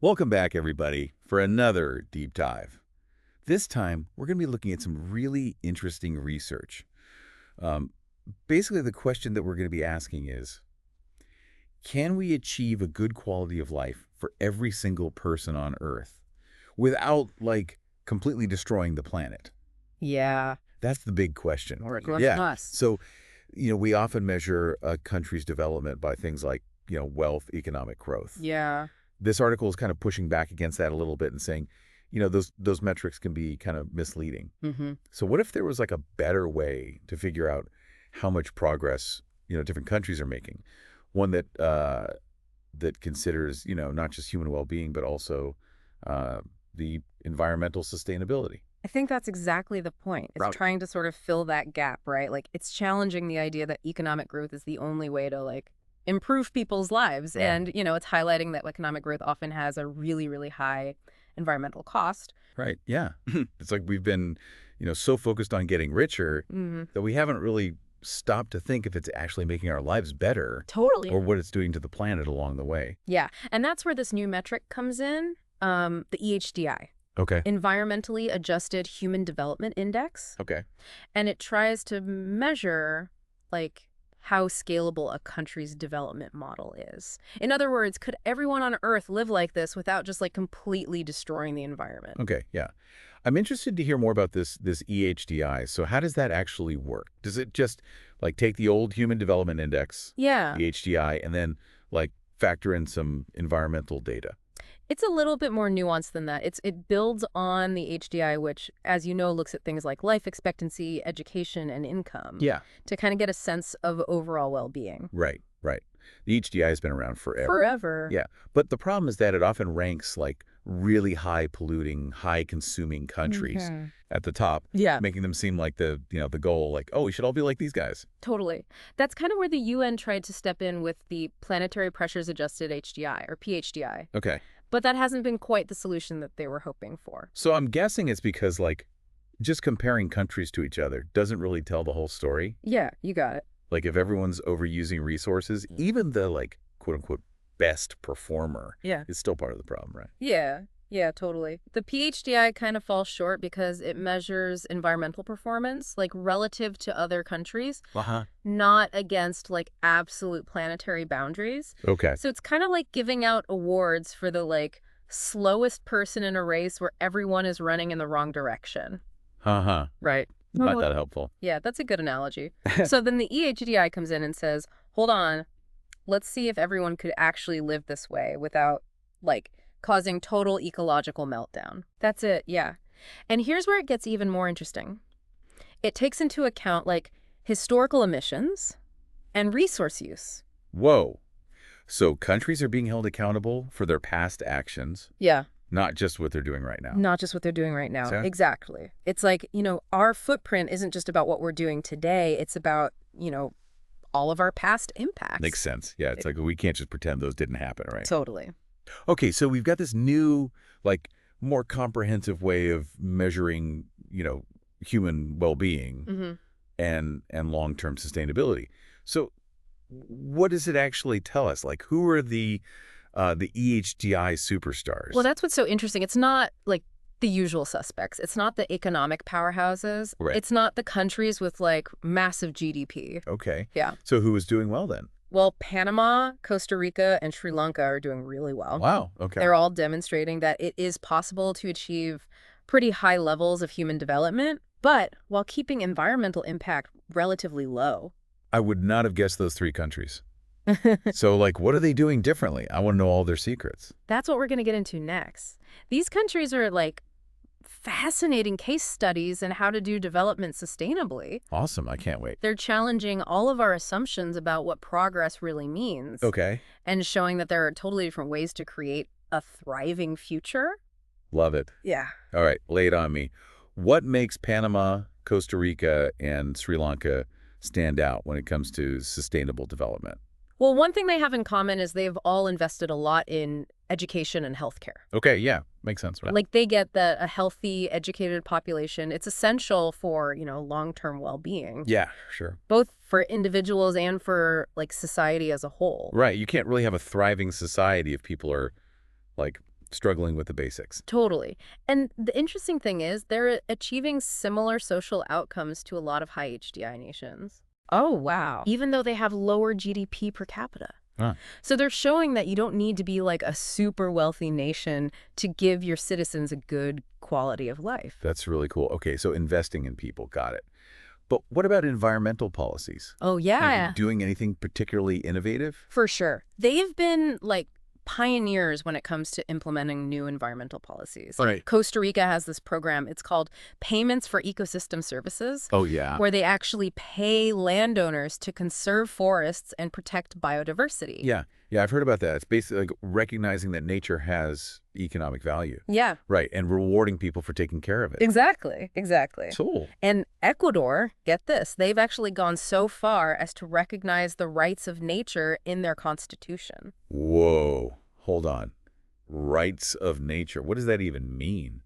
Welcome back, everybody, for another deep dive. This time, we're going to be looking at some really interesting research. Um, Basically, the question that we're going to be asking is, can we achieve a good quality of life for every single person on Earth without, completely destroying the planet? Yeah, That's the big question. or a question Yeah. us. So, we often measure a country's development by things like, wealth, economic growth. Yeah, This article is kind of pushing back against that a little bit and saying, those metrics can be kind of misleading. hmm So what if there was like a better way to figure out how much progress, different countries are making? One that considers, not just human well-being, but also the environmental sustainability. I think that's exactly the point. It's Right. trying to sort of fill that gap, right? Like it's challenging the idea that economic growth is the only way to improve people's lives. Yeah. And, it's highlighting that economic growth often has a really, really high environmental cost. Right. Yeah. It's like we've been, so focused on getting richer hmm that we haven't really stopped to think if it's actually making our lives better Totally. or what it's doing to the planet along the way. Yeah. And that's where this new metric comes in, the EHDI, Okay. Environmentally Adjusted Human Development Index. Okay. And it tries to measure, how scalable a country's development model is. In other words, could everyone on Earth live like this without just, completely destroying the environment? Okay. Yeah. I'm interested to hear more about this EHDI. So how does that actually work? Does it just take the old Human Development Index, Yeah. the HDI, and then factor in some environmental data? It's a little bit more nuanced than that. It builds on the HDI, which, as you know, looks at things like life expectancy, education, and income Yeah. to kind of get a sense of overall well-being. Right. Right. The HDI has been around forever. Forever. Yeah. But the problem is that it often ranks really high polluting, high consuming countries Mhm. at the top, Yeah. making them seem like the goal, oh, we should all be like these guys. Totally. That's kind of where the UN tried to step in with the Planetary Pressures Adjusted HDI, or PHDI. Okay. But that hasn't been quite the solution that they were hoping for. So I'm guessing it's because just comparing countries to each other doesn't really tell the whole story. Yeah, you got it. If everyone's overusing resources, even the quote unquote best performer Yeah. is still part of the problem, right? Yeah, totally. The PHDI kind of falls short because it measures environmental performance, relative to other countries, Uh-huh. not against, absolute planetary boundaries. Okay. So it's kind of like giving out awards for the, slowest person in a race where everyone is running in the wrong direction. Uh-huh. Right. Not that helpful. Yeah, that's a good analogy. So then the EHDI comes in and says, hold on, let's see if everyone could actually live this way without, causing total ecological meltdown. That's it, yeah. And here's where it gets even more interesting. It takes into account, historical emissions and resource use. Whoa. So countries are being held accountable for their past actions, Yeah, not just what they're doing right now. not just what they're doing right now. So- Exactly. It's our footprint isn't just about what we're doing today. It's about, all of our past impacts. Makes sense. Yeah, it's we can't just pretend those didn't happen, right? Totally. Okay, so we've got this new, more comprehensive way of measuring, human well-being hmm and long-term sustainability. So what does it actually tell us? Who are the EHDI superstars? Well, that's what's so interesting. It's not the usual suspects. It's not the economic powerhouses. Right. It's not the countries with massive GDP. Okay. Yeah. So who is doing well then? Well, Panama, Costa Rica, and Sri Lanka are doing really well. Wow. Okay. They're all demonstrating that it is possible to achieve pretty high levels of human development, but while keeping environmental impact relatively low. I would not have guessed those three countries. So what are they doing differently? I want to know all their secrets. That's what we're going to get into next. These countries are fascinating case studies in how to do development sustainably. Awesome. I can't wait. They're challenging all of our assumptions about what progress really means. Okay. And showing that there are totally different ways to create a thriving future. Love it. Yeah. All right. Lay it on me. What makes Panama, Costa Rica, and Sri Lanka stand out when it comes to sustainable development? Well, one thing they have in common is they've all invested a lot in education and healthcare. Okay. Yeah. Makes sense, right? They get that a healthy, educated population, it's essential for, long-term well-being. Yeah, sure. Both for individuals and for, society as a whole. Right. You can't really have a thriving society if people are struggling with the basics. Totally. And the interesting thing is they're achieving similar social outcomes to a lot of high HDI nations. Oh, wow. Even though they have lower GDP per capita. Huh. So they're showing that you don't need to be like a super wealthy nation to give your citizens a good quality of life. That's really cool. Okay, so investing in people, got it. But what about environmental policies? Oh, Are yeah. they doing anything particularly innovative? For sure. They've been like pioneers when it comes to implementing new environmental policies. Right. Costa Rica has this program. It's called Payments for Ecosystem Services, Oh, yeah. where they actually pay landowners to conserve forests and protect biodiversity. Yeah, I've heard about that. It's basically like recognizing that nature has economic value. Yeah, Right, and rewarding people for taking care of it. exactly. Cool. And Ecuador, get this, they've actually gone so far as to recognize the rights of nature in their constitution. Whoa, hold on. Rights of nature. What does that even mean?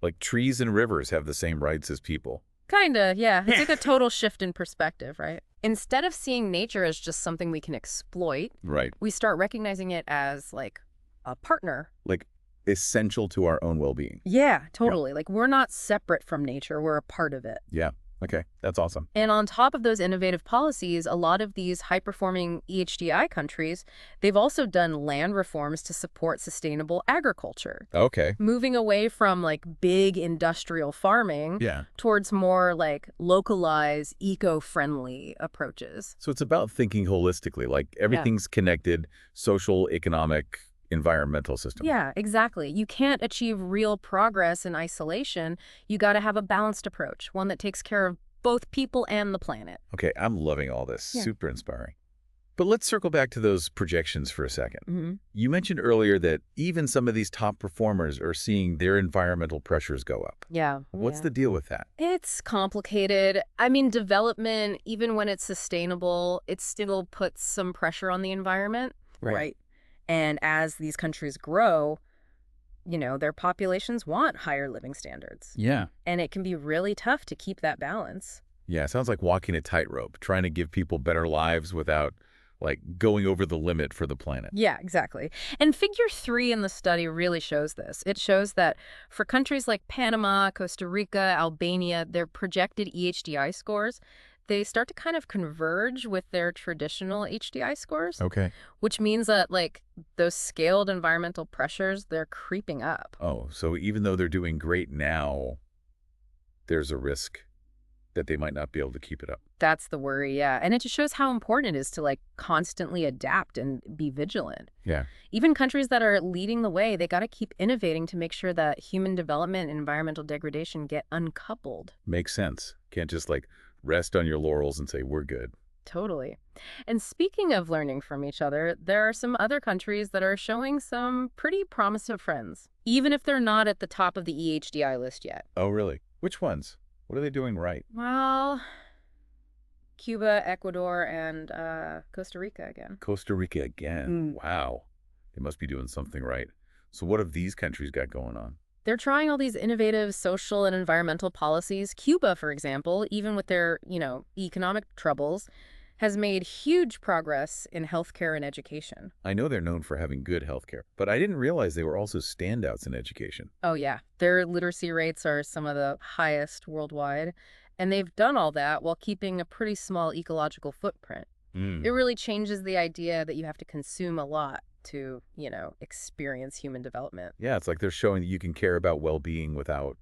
Like trees and rivers have the same rights as people. Kinda, yeah. It's like a total shift in perspective, right? Instead of seeing nature as just something we can exploit, Right. we start recognizing it as like a partner. Like essential to our own well-being. Yeah, totally. Like we're not separate from nature, we're a part of it. Yeah. Okay, that's awesome. And on top of those innovative policies, a lot of these high-performing EHDI countries, they've also done land reforms to support sustainable agriculture, Okay. moving away from like big industrial farming Yeah. towards more like localized, eco-friendly approaches. So it's about thinking holistically, like everything's connected, social, economic, environmental system. Yeah, exactly. You can't achieve real progress in isolation. You got to have a balanced approach, one that takes care of both people and the planet. Okay, I'm loving all this. Yeah. Super inspiring. But let's circle back to those projections for a second. Mm-hmm. You mentioned earlier that even some of these top performers are seeing their environmental pressures go up. Yeah. What's the deal with that? It's complicated. I mean, development, even when it's sustainable, it still puts some pressure on the environment. Right. And as these countries grow, their populations want higher living standards. Yeah. And it can be really tough to keep that balance. Yeah, it sounds like walking a tightrope, trying to give people better lives without, like, going over the limit for the planet. Yeah, exactly. And figure 3 in the study really shows this. It shows that for countries like Panama, Costa Rica, Albania, their projected EHDI scores, they start to kind of converge with their traditional HDI scores, Okay. which means that, like, those scaled environmental pressures, they're creeping up. Oh, so even though they're doing great now, there's a risk that they might not be able to keep it up. That's the worry, yeah. And it just shows how important it is to, like, constantly adapt and be vigilant. Yeah. Even countries that are leading the way, they got to keep innovating to make sure that human development and environmental degradation get uncoupled. Makes sense. Can't just, like, rest on your laurels and say, we're good. Totally. And speaking of learning from each other, there are some other countries that are showing some pretty promising trends, even if they're not at the top of the EHDI list yet. Oh, really? Which ones? What are they doing right? Well, Cuba, Ecuador, and Costa Rica again. Costa Rica again. Wow. They must be doing something right. So what have these countries got going on? They're trying all these innovative social and environmental policies. Cuba, for example, even with their, economic troubles, has made huge progress in healthcare and education. I know they're known for having good healthcare, but I didn't realize they were also standouts in education. Oh, yeah. Their literacy rates are some of the highest worldwide, and they've done all that while keeping a pretty small ecological footprint. It really changes the idea that you have to consume a lot to, experience human development. Yeah, it's like they're showing that you can care about well-being without,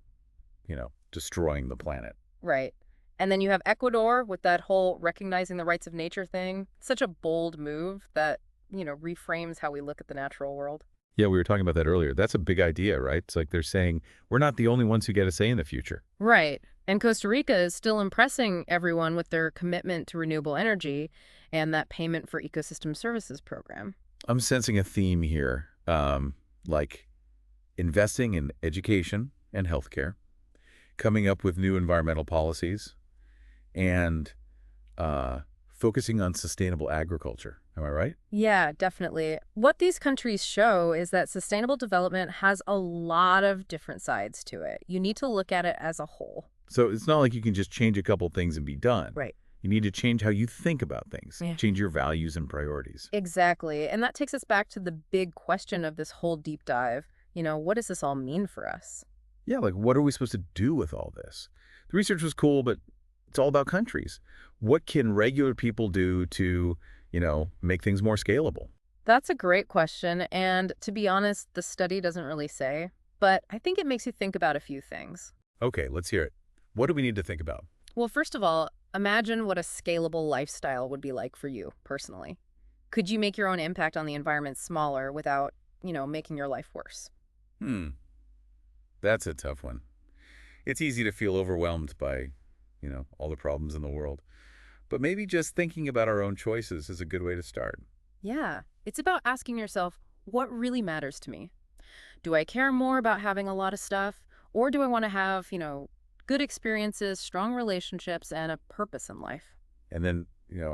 destroying the planet. Right. And then you have Ecuador with that whole recognizing the rights of nature thing. Such a bold move that, reframes how we look at the natural world. Yeah, we were talking about that earlier. That's a big idea, right? It's like they're saying, we're not the only ones who get a say in the future. Right. And Costa Rica is still impressing everyone with their commitment to renewable energy and that payment for ecosystem services program. I'm sensing a theme here, like investing in education and healthcare, coming up with new environmental policies, and focusing on sustainable agriculture. Am I right? Yeah, definitely. What these countries show is that sustainable development has a lot of different sides to it. You need to look at it as a whole. So it's not like you can just change a couple things and be done. Right. You need to change how you think about things, Yeah. change your values and priorities. Exactly. And that takes us back to the big question of this whole deep dive. What does this all mean for us? Yeah, like what are we supposed to do with all this? The research was cool, but it's all about countries. What can regular people do to, make things more scalable? That's a great question, and to be honest, the study doesn't really say, but I think it makes you think about a few things. Okay, let's hear it. What do we need to think about? Well, first of all, imagine what a scalable lifestyle would be like for you personally. Could you make your own impact on the environment smaller without, making your life worse? Hmm, that's a tough one. It's easy to feel overwhelmed by, all the problems in the world. But maybe just thinking about our own choices is a good way to start. Yeah, it's about asking yourself, what really matters to me? Do I care more about having a lot of stuff, or do I want to have, good experiences, strong relationships, and a purpose in life? And then,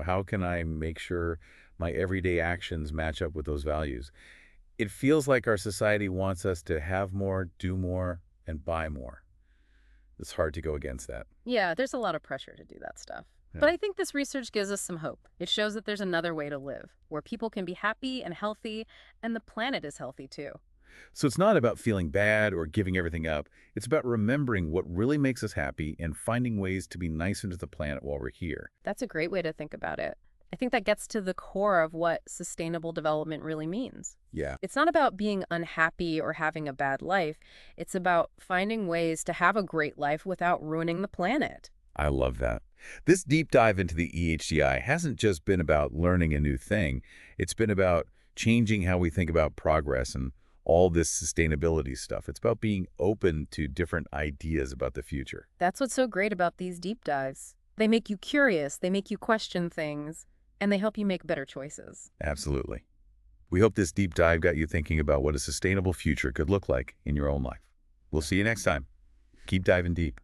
how can I make sure my everyday actions match up with those values? It feels like our society wants us to have more, do more, and buy more. It's hard to go against that. Yeah, there's a lot of pressure to do that stuff. Yeah. But I think this research gives us some hope. It shows that there's another way to live, where people can be happy and healthy, and the planet is healthy too. So it's not about feeling bad or giving everything up. It's about remembering what really makes us happy and finding ways to be nicer to the planet while we're here. That's a great way to think about it. I think that gets to the core of what sustainable development really means. Yeah, It's not about being unhappy or having a bad life. It's about finding ways to have a great life without ruining the planet. I love that. This deep dive into the EHDI hasn't just been about learning a new thing. It's been about changing how we think about progress and all this sustainability stuff. It's about being open to different ideas about the future. That's what's so great about these deep dives. They make you curious, they make you question things, and they help you make better choices. Absolutely. We hope this deep dive got you thinking about what a sustainable future could look like in your own life. We'll see you next time. Keep diving deep.